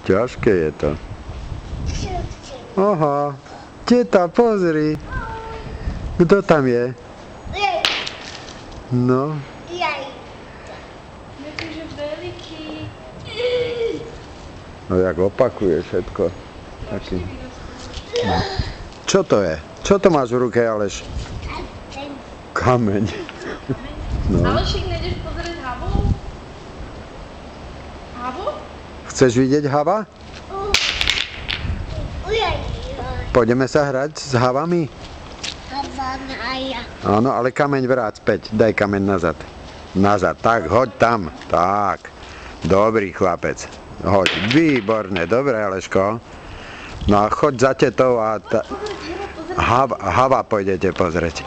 Ťažké je to. Aha, teta, pozri. Kto tam je? No. Jakože veľký. No jak opakuje všetko. Taký. Čo to je? Čo to máš v ruke, Aleš? Kameň. No. Alešík, nejdeš pozrieť havu? Havu? Chceš vidieť hava? Pôjdeme sa hrať s havami? Áno, ale kameň vráť späť. Daj kameň nazad. Nazad, tak, hoď tam. Tak. Dobrý chlapec. Hoď. Výborné, dobre, Aleško. No a choď za tetou a hava pôjdete pozrieť.